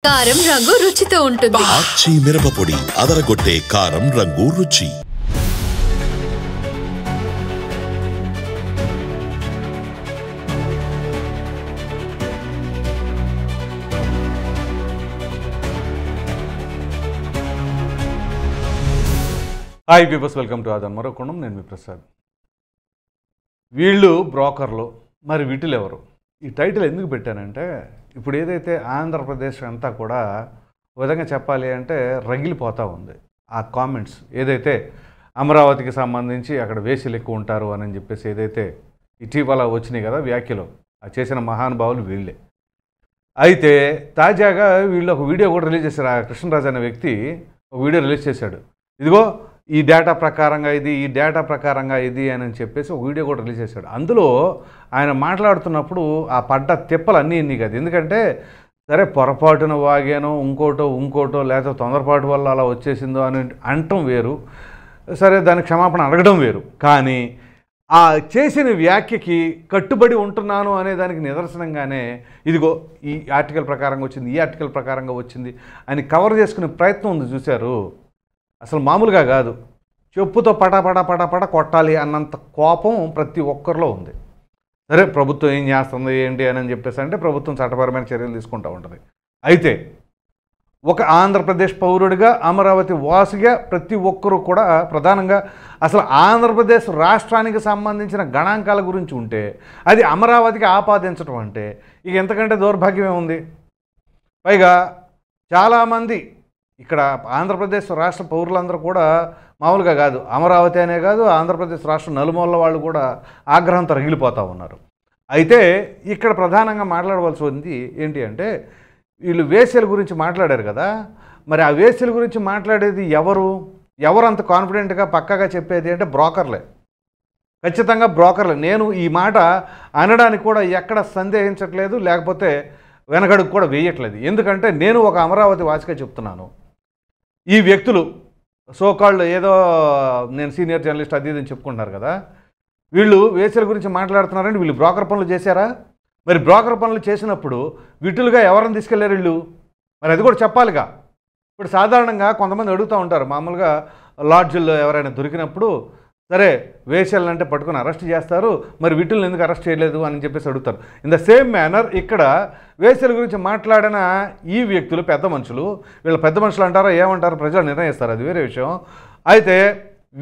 కారం రంగు రుచితో ఉంటుంది. ఆచి మిరపపొడి అదరగొట్టే కారం రంగు రుచి. హాయ్ పీపుల్స్, వెల్కమ్ టు ఆదాన్ మరొకొండం. నేను మీ ప్రసాద్. వీళ్ళు బ్రోకర్లు, మరి వీటిలు ఎవరు? ఈ టైటిల్ ఎందుకు పెట్టానంటే, ఇప్పుడు ఏదైతే ఆంధ్రప్రదేశ్ అంతా కూడా ఒక విధంగా చెప్పాలి అంటే రగిలిపోతూ ఉంది. ఆ కామెంట్స్ ఏదైతే అమరావతికి సంబంధించి అక్కడ వేసీలు ఎక్కువ ఉంటారు అని చెప్పేసి ఏదైతే ఇటీవల వచ్చినాయి కదా వ్యాఖ్యలు, ఆ చేసిన మహానుభావులు వీళ్ళే. అయితే తాజాగా వీళ్ళు ఒక వీడియో కూడా రిలీజ్ చేశారు. ఆ కృష్ణరాజు అనే వ్యక్తి ఒక వీడియో రిలీజ్ చేశాడు. ఇదిగో ఈ డేటా ప్రకారంగా ఇది, ఈ డేటా ప్రకారంగా ఇది అని చెప్పేసి ఒక వీడియో కూడా రిలీజ్ చేశాడు. అందులో ఆయన మాట్లాడుతున్నప్పుడు ఆ పడ్డ తిప్పలు అన్నీ కాదు. ఎందుకంటే సరే పొరపాటున వాగానో ఇంకోటో లేకపోతే తొందరపాటు వల్ల అలా వచ్చేసిందో అని అనటం వేరు, సరే దానికి క్షమాపణ అడగడం వేరు. కానీ ఆ చేసిన వ్యాఖ్యకి కట్టుబడి ఉంటున్నాను అనే దానికి నిదర్శనంగానే ఇదిగో ఈ ఆర్టికల్ ప్రకారంగా వచ్చింది, ఈ ఆర్టికల్ ప్రకారంగా వచ్చింది అని కవర్ చేసుకునే ప్రయత్నం ఉంది. చూశారు? అసలు మామూలుగా కాదు. చెప్పుతో పట కొట్టాలి అన్నంత కోపం ప్రతి ఒక్కరిలో ఉంది. సరే ప్రభుత్వం ఏం చేస్తుంది ఏంటి అని చెప్పేసి అంటే ప్రభుత్వం చట్టపరమైన చర్యలు తీసుకుంటూ ఉంటుంది. అయితే ఒక ఆంధ్రప్రదేశ్ పౌరుడిగా, అమరావతి వాసిగా ప్రతి ఒక్కరూ కూడా ప్రధానంగా అసలు ఆంధ్రప్రదేశ్ రాష్ట్రానికి సంబంధించిన గణాంకాల గురించి ఉంటే అది అమరావతికి ఆపాదించడం అంటే ఇక ఎంతకంటే దౌర్భాగ్యమే ఉంది. పైగా చాలామంది ఇక్కడ ఆంధ్రప్రదేశ్ రాష్ట్ర పౌరులందరూ కూడా మామూలుగా కాదు, అమరావతి అనే కాదు, ఆంధ్రప్రదేశ్ రాష్ట్ర నలుమూలల వాళ్ళు కూడా ఆగ్రహంతో రగిలిపోతూ ఉన్నారు. అయితే ఇక్కడ ప్రధానంగా మాట్లాడవలసి ఉంది ఏంటి అంటే, వీళ్ళు వేసీల గురించి మాట్లాడారు కదా, మరి ఆ వేసీల గురించి మాట్లాడేది ఎవరు అంత కాన్ఫిడెంట్గా పక్కాగా చెప్పేది అంటే బ్రోకర్లే, ఖచ్చితంగా బ్రోకర్లే. నేను ఈ మాట అనడానికి కూడా ఎక్కడ సందేహించట్లేదు, లేకపోతే వెనకడుగు కూడా వేయట్లేదు. ఎందుకంటే నేను ఒక అమరావతి వాసిగా చెప్తున్నాను. ఈ వ్యక్తులు సోకాళ్ళు ఏదో నేను సీనియర్ జర్నలిస్ట్ అది ఇది అని చెప్పుకుంటున్నారు కదా, వీళ్ళు వేసీల గురించి మాట్లాడుతున్నారంటే వీళ్ళు బ్రోకర్ పనులు చేశారా? మరి బ్రోకర్ పనులు చేసినప్పుడు విటులుగా ఎవరిని తీసుకెళ్లారు వీళ్ళు? మరి అది కూడా చెప్పాలిగా. ఇప్పుడు సాధారణంగా కొంతమంది అడుగుతూ ఉంటారు, మామూలుగా లాడ్జిల్లో ఎవరైనా దొరికినప్పుడు సరే వేసీలను అంటే పట్టుకుని అరెస్ట్ చేస్తారు, మరి విటులను ఎందుకు అరెస్ట్ చేయలేదు అని చెప్పేసి అడుగుతారు. ఇన్ ద సేమ్ మేనర్ ఇక్కడ వేసీల గురించి మాట్లాడిన ఈ వ్యక్తులు పెద్ద మనుషులు, వీళ్ళు పెద్ద మనుషులు అంటారా ఏమంటారో ప్రజలు నిర్ణయిస్తారు, అది వేరే విషయం. అయితే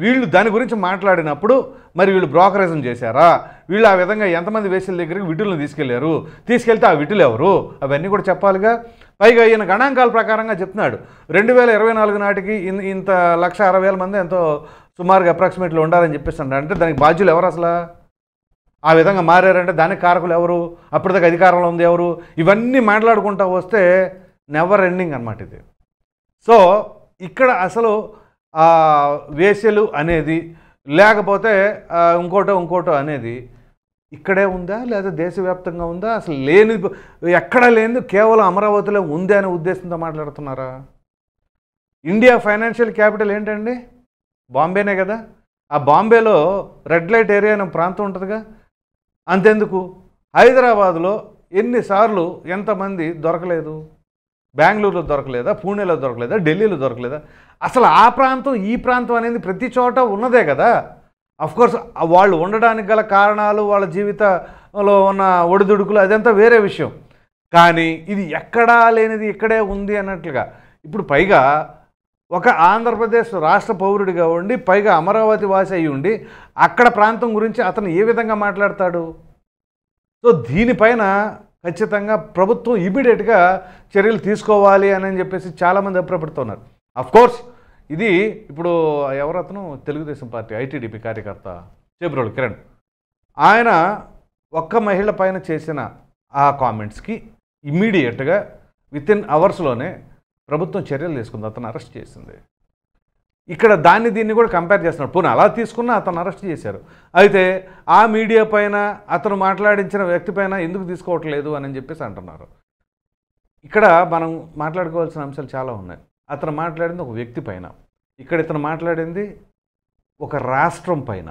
వీళ్ళు దాని గురించి మాట్లాడినప్పుడు మరి వీళ్ళు బ్రోకరేజం చేశారా, వీళ్ళు ఆ విధంగా ఎంతమంది వేసీల దగ్గరికి విటులను తీసుకెళ్తే ఆ విటులు ఎవరు, అవన్నీ కూడా చెప్పాలిగా. పైగా ఈయన గణాంకాల ప్రకారంగా చెప్తున్నాడు 2024 నాటికి ఇంత 1,60,000 మంది ఎంతో సుమారుగా అప్రాక్సిమేట్లీ ఉండాలని చెప్పేస్తాడు. అంటే దానికి బాధ్యులు ఎవరు? అసలు ఆ విధంగా మారారంటే దానికి కారకులు ఎవరు? అప్పటిదాకా అధికారంలో ఉంది ఎవరు? ఇవన్నీ మాట్లాడుకుంటూ వస్తే నెవర్ ఎండింగ్ అన్నమాట ఇది. సో ఇక్కడ అసలు వేసీలు అనేది లేకపోతే ఇంకోటో అనేది ఇక్కడే ఉందా లేదా దేశవ్యాప్తంగా ఉందా? అసలు ఎక్కడా లేనిది కేవలం అమరావతిలో ఉంది అనే ఉద్దేశంతో మాట్లాడుతున్నారా? ఇండియా ఫైనాన్షియల్ క్యాపిటల్ ఏంటండి? బాంబేనే కదా. ఆ బాంబేలో రెడ్ లైట్ ఏరియా అనే ప్రాంతం ఉంటుందిగా. అంతెందుకు హైదరాబాద్లో ఎన్నిసార్లు ఎంతమంది దొరకలేదు? బెంగళూరులో దొరకలేదా? పూణేలో దొరకలేదా? ఢిల్లీలో దొరకలేదా? అసలు ఆ ప్రాంతం ఈ ప్రాంతం అనేది ప్రతి చోట ఉన్నదే కదా. అఫ్కోర్స్ వాళ్ళు ఉండడానికి గల కారణాలు, వాళ్ళ జీవితంలో ఉన్న ఒడిదుడుకులు అదంతా వేరే విషయం. కానీ ఇది ఎక్కడా లేనిది ఇక్కడే ఉంది అన్నట్లుగా. ఇప్పుడు పైగా ఒక ఆంధ్రప్రదేశ్ రాష్ట్ర పౌరుడిగా ఉండి పైగా అమరావతి వాసి అయి ఉండి అక్కడ ప్రాంతం గురించి అతను ఏ విధంగా మాట్లాడతాడు? సో దీనిపైన ఖచ్చితంగా ప్రభుత్వం ఇమీడియట్గా చర్యలు తీసుకోవాలి అని చెప్పేసి చాలామంది అభిప్రాయపడుతున్నారు. అఫ్కోర్స్ ఇది ఇప్పుడు ఎవరతను తెలుగుదేశం పార్టీ ఐటీడీపీ కార్యకర్త చేబ్రోలు కిరణ్, ఆయన ఒక్క మహిళ పైన చేసిన ఆ కామెంట్స్కి ఇమ్మీడియట్గా వితిన్ అవర్స్లోనే ప్రభుత్వం చర్యలు తీసుకుంది, అతను అరెస్ట్ చేసింది. ఇక్కడ దీన్ని కూడా కంపేర్ చేస్తున్నాడు. పోనీ అలా తీసుకున్నా అతను అరెస్ట్ చేశారు. అయితే ఆ మీడియా పైన అతను మాట్లాడించిన వ్యక్తి పైన ఎందుకు తీసుకోవట్లేదు అని చెప్పేసి అంటున్నారు. ఇక్కడ మనం మాట్లాడుకోవాల్సిన అంశాలు చాలా ఉన్నాయి. అతను మాట్లాడింది ఒక వ్యక్తి పైన, ఇక్కడ ఇతను మాట్లాడింది ఒక రాష్ట్రం పైన,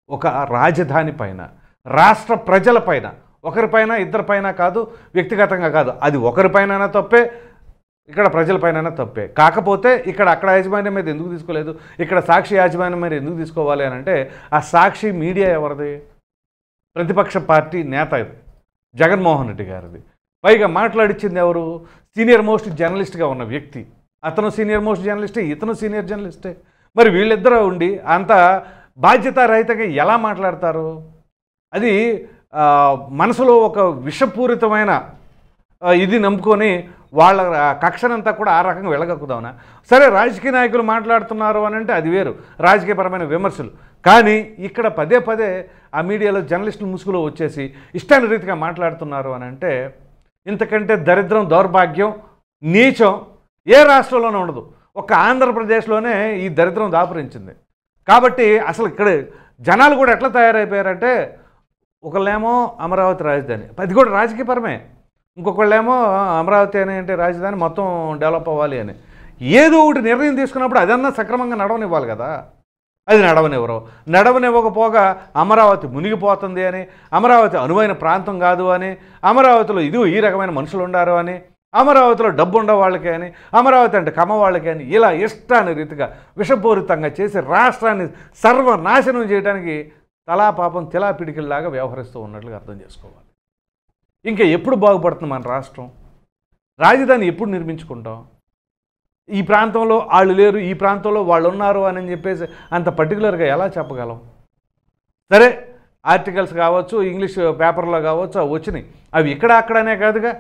ఒక రాజధాని పైన, రాష్ట్ర ప్రజల పైన, ఒకరిపైన ఇద్దరిపైన కాదు, వ్యక్తిగతంగా కాదు. అది ఒకరిపైన తప్పే, ఇక్కడ ప్రజలపైన తప్పే. కాకపోతే ఇక్కడ అక్కడ యాజమాన్యం మీద ఎందుకు తీసుకోలేదు, ఇక్కడ సాక్షి యాజమాన్యం మీద ఎందుకు తీసుకోవాలి అని అంటే ఆ సాక్షి మీడియా ఎవరిది? ప్రతిపక్ష పార్టీ నేత ఇది, జగన్మోహన్ రెడ్డి గారిది. పైగా మాట్లాడిచ్చింది ఎవరు? సీనియర్ మోస్ట్ జర్నలిస్ట్గా ఉన్న వ్యక్తి. అతను సీనియర్ మోస్ట్ జర్నలిస్టే, ఇతను సీనియర్ జర్నలిస్టే. మరి వీళ్ళిద్దరూ ఉండి అంత బాధ్యతారహితంగా ఎలా మాట్లాడతారు? అది మనసులో ఒక విషపూరితమైన ఇది నమ్ముకొని వాళ్ళ కక్షనంతా కూడా ఆ రకంగా వెళ్ళగక్కుదామనా? సరే, రాజకీయ నాయకులు మాట్లాడుతున్నారు అని అంటే అది వేరు, రాజకీయపరమైన విమర్శలు. కానీ ఇక్కడ పదే పదే ఆ మీడియాలో జర్నలిస్టులు ముసుగులో వచ్చేసి ఇష్టానురీతిగా మాట్లాడుతున్నారు అని అంటే ఇంతకంటే దరిద్రం, దౌర్భాగ్యం, నీచం ఏ రాష్ట్రంలోనే ఉండదు. ఒక ఆంధ్రప్రదేశ్లోనే ఈ దరిద్రం దాపురించింది. కాబట్టి అసలు ఇక్కడ జనాలు కూడా ఎట్లా తయారైపోయారంటే ఒకళ్ళేమో అమరావతి రాజధాని, అది కూడా రాజకీయపరమే. ఇంకొకళ్ళేమో అమరావతి అని అంటే రాజధాని మొత్తం డెవలప్ అవ్వాలి అని. ఏదో ఒకటి నిర్ణయం తీసుకున్నప్పుడు అదన్నా సక్రమంగా నడవనివ్వాలి కదా. అది నడవనివ్వకపోగా అమరావతి మునిగిపోతుంది అని, అమరావతి అనువైన ప్రాంతం కాదు అని, అమరావతిలో ఇది ఈ రకమైన మనుషులు ఉండారు అని, అమరావతిలో డబ్బు ఉండే వాళ్ళకే అని, అమరావతి అంటే కమ్మ వాళ్ళకే అని, ఇలా ఇష్టాన్ని రీతిగా విషపూరితంగా చేసి రాష్ట్రాన్ని సర్వనాశనం చేయడానికి తలాపాపం తిలా పిడికిల్లాగా వ్యవహరిస్తూ ఉన్నట్లుగా అర్థం చేసుకోవాలి. ఇంకా ఎప్పుడు బాగుపడుతుంది మన రాష్ట్రం? రాజధాని ఎప్పుడు నిర్మించుకుంటాం? ఈ ప్రాంతంలో వాళ్ళు లేరు, ఈ ప్రాంతంలో వాళ్ళు ఉన్నారు అని చెప్పేసి అంత పర్టికులర్గా ఎలా చెప్పగలం? సరే, ఆర్టికల్స్ కావచ్చు, ఇంగ్లీష్ పేపర్లో కావచ్చు, అవి వచ్చినాయి. అవి ఇక్కడ అక్కడనే కాదుగా.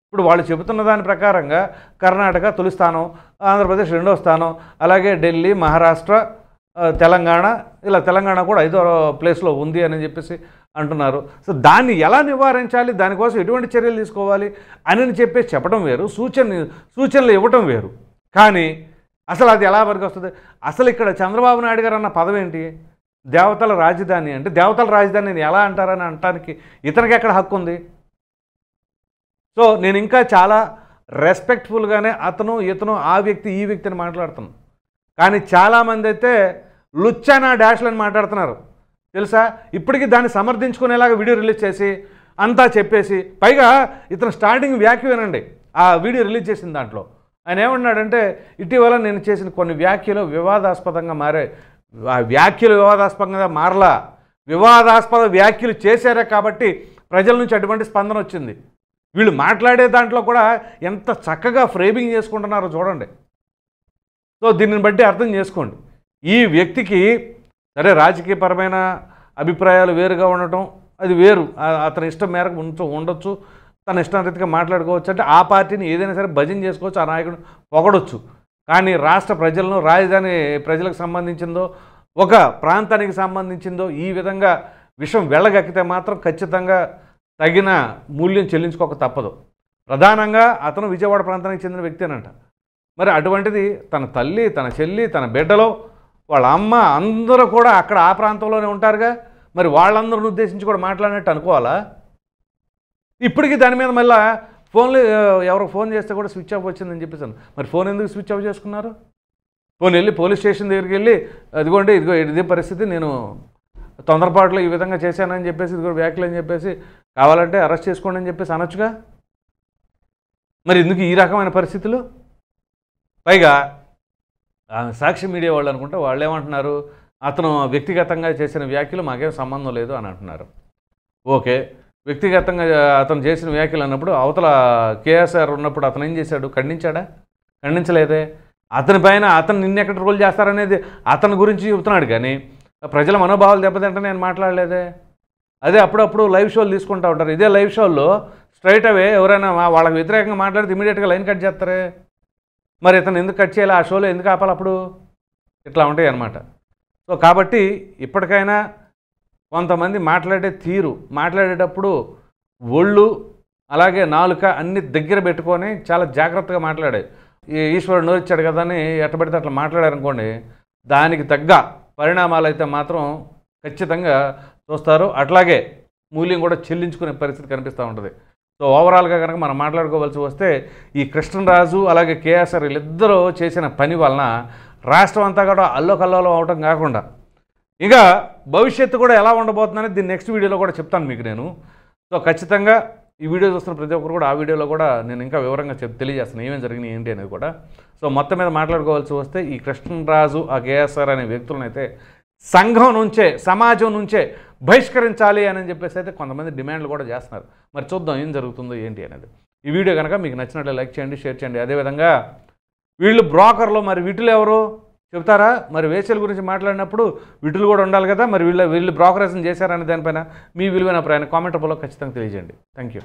ఇప్పుడు వాళ్ళు చెబుతున్న దాని ప్రకారంగా కర్ణాటక తొలి స్థానం, ఆంధ్రప్రదేశ్ రెండో స్థానం, అలాగే ఢిల్లీ, మహారాష్ట్ర, తెలంగాణ, ఇలా తెలంగాణ కూడా 5వ ప్లేస్లో ఉంది అని చెప్పేసి అంటున్నారు. సో దాన్ని ఎలా నివారించాలి, దానికోసం ఎటువంటి చర్యలు తీసుకోవాలి అని చెప్పేసి చెప్పడం వేరు, సూచనలు ఇవ్వటం వేరు. కానీ అసలు అది ఎలా వరకు వస్తుంది? అసలు ఇక్కడ చంద్రబాబు నాయుడు గారు అన్న పదం ఏంటి? దేవతల రాజధాని అంటే దేవతల రాజధానిని ఎలా అంటారని అనటానికి ఇతనికి ఎక్కడ హక్కు ఉంది? సో నేను ఇంకా చాలా రెస్పెక్ట్ఫుల్గానే అతను ఇతను ఆ వ్యక్తి ఈ వ్యక్తిని మాట్లాడుతున్నాను. కానీ చాలామంది అయితే లుచ్చానా డాష్లని మాట్లాడుతున్నారు తెలుసా. ఇప్పటికీ దాన్ని సమర్థించుకునేలాగా వీడియో రిలీజ్ చేసి అంతా చెప్పేసి, పైగా ఇతను స్టార్టింగ్ వ్యాఖ్య వినండి, ఆ వీడియో రిలీజ్ చేసిన దాంట్లో ఆయన ఏమన్నాడంటే, ఇటీవల నేను చేసిన కొన్ని వ్యాఖ్యలు వివాదాస్పదంగా మారే. ఆ వ్యాఖ్యలు వివాదాస్పదంగా మారలా, వివాదాస్పద వ్యాఖ్యలు చేశారే కాబట్టి ప్రజల నుంచి అటువంటి స్పందన వచ్చింది. వీళ్ళు మాట్లాడే దాంట్లో కూడా ఎంత చక్కగా ఫ్రేమింగ్ చేసుకుంటున్నారో చూడండి. సో దీనిని బట్టి అర్థం చేసుకోండి, ఈ వ్యక్తికి సరే రాజకీయపరమైన అభిప్రాయాలు వేరుగా ఉండటం అది వేరు, అతని ఇష్టం మేరకు ఉండొచ్చు, తన ఇష్టారీతిగా మాట్లాడుకోవచ్చు. అంటే ఆ పార్టీని ఏదైనా సరే భజన చేసుకోవచ్చు, ఆ నాయకుడు పొగడొచ్చు. కానీ రాష్ట్ర ప్రజలను, రాజధాని ప్రజలకు సంబంధించిందో, ఒక ప్రాంతానికి సంబంధించిందో ఈ విధంగా విషయం వెళ్ళగక్కితే మాత్రం ఖచ్చితంగా తగిన మూల్యం చెల్లించుకోక తప్పదు. ప్రధానంగా అతను విజయవాడ ప్రాంతానికి చెందిన వ్యక్తేనంట. మరి అటువంటిది తన తల్లి, తన చెల్లి, తన బిడ్డలో వాళ్ళ అమ్మ అందరూ కూడా అక్కడ ఆ ప్రాంతంలోనే ఉంటారుగా. మరి వాళ్ళందరిని ఉద్దేశించి కూడా మాట్లాడినట్టు అనుకోవాలా? ఇప్పటికీ దాని మీద మళ్ళీ ఫోన్లు ఎవరో ఫోన్ చేస్తే కూడా స్విచ్ ఆఫ్ వచ్చిందని చెప్పేసాను. మరి ఫోన్ ఎందుకు స్విచ్ ఆఫ్ చేసుకున్నారు? ఫోన్ వెళ్ళి పోలీస్ స్టేషన్ దగ్గరికి వెళ్ళి అదిగోండి ఇదే పరిస్థితి, నేను తొందరపాటులో ఈ విధంగా చేశానని చెప్పేసి ఇదిగో వ్యాఖ్యలు అని చెప్పేసి కావాలంటే అరెస్ట్ చేసుకోండి అని చెప్పేసి అనొచ్చుగా. మరి ఎందుకు ఈ రకమైన పరిస్థితులు? పైగా సాక్షి మీడియా వాళ్ళు అనుకుంటే వాళ్ళు ఏమంటున్నారు, అతను వ్యక్తిగతంగా చేసిన వ్యాఖ్యలు మాకేం సంబంధం లేదు అని అంటున్నారు. ఓకే, వ్యక్తిగతంగా అతను చేసిన వ్యాఖ్యలు అన్నప్పుడు అవతల కేఎస్ఆర్ ఉన్నప్పుడు అతను ఏం చేశాడు? ఖండించాడా? ఖండించలేదే. అతని పైన అతను నిన్నెక్కడ రోల్ చేస్తారనేది అతని గురించి చెబుతున్నాడు, కానీ ప్రజల మనోభావాలు దెబ్బతింటే నేను మాట్లాడలేదే. అదే అప్పుడప్పుడు లైవ్ షోలు తీసుకుంటూ ఉంటారు. ఇదే లైవ్ షోల్లో స్ట్రైట్ అవే ఎవరైనా వాళ్ళకి వ్యతిరేకంగా మాట్లాడితే ఇమీడియట్గా లైన్ కట్ చేస్తారే. మరి ఇతను ఎందుకు కట్ చేయాలి? ఆ షోలో ఎందుకు ఆపాలి? అప్పుడు ఇట్లా ఉంటాయి అన్నమాట. సో కాబట్టి ఇప్పటికైనా కొంతమంది మాట్లాడే తీరు, మాట్లాడేటప్పుడు ఒళ్ళు అలాగే నాలుక అన్ని దగ్గర పెట్టుకొని చాలా జాగ్రత్తగా మాట్లాడాయి. ఈ ఈశ్వరుడు నోరిచ్చాడు కదా అని ఎట్టబడితే అట్లా మాట్లాడారనుకోండి, దానికి తగ్గ పరిణామాలు అయితే మాత్రం ఖచ్చితంగా చూస్తారు. అట్లాగే మూల్యం కూడా చెల్లించుకునే పరిస్థితి కనిపిస్తూ ఉంటుంది. సో ఓవరాల్గా కనుక మనం మాట్లాడుకోవాల్సి వస్తే ఈ కృష్ణరాజు అలాగే కేఎస్ఆర్ వీళ్ళిద్దరూ చేసిన పని వలన రాష్ట్రం అంతా కూడా అల్లోకల్లోలం అవటం కాకుండా ఇక భవిష్యత్తు కూడా ఎలా ఉండబోతుందని దీన్ని నెక్స్ట్ వీడియోలో కూడా చెప్తాను మీకు నేను. సో ఖచ్చితంగా ఈ వీడియో చూస్తున్న ప్రతి ఒక్కరు కూడా ఆ వీడియోలో కూడా నేను ఇంకా వివరంగా తెలియజేస్తాను ఏమేమి జరిగినాయి ఏంటి అనేది కూడా. సో మొత్తం మీద మాట్లాడుకోవాల్సి వస్తే ఈ కృష్ణరాజు ఆ కేఎస్ఆర్ అనే వ్యక్తులను అయితే సంఘం నుంచే సమాజం నుంచే బహిష్కరించాలి అని చెప్పేసి అయితే కొంతమంది డిమాండ్లు కూడా చేస్తున్నారు. మరి చూద్దాం ఏం జరుగుతుందో ఏంటి అనేది. ఈ వీడియో కనుక మీకు నచ్చినట్లే లైక్ చేయండి, షేర్ చేయండి. అదేవిధంగా వీళ్ళు బ్రోకర్లు, మరి వీటిలు ఎవరు చెప్తారా? మరి వేశ్యల గురించి మాట్లాడినప్పుడు వీటిలు కూడా ఉండాలి కదా, మరి వీళ్ళు బ్రోకరేజం చేశారనే దానిపైన మీ విలువైన అభిప్రాయాన్ని కామెంట్ రూపంలో ఖచ్చితంగా తెలియజేయండి. Thank you.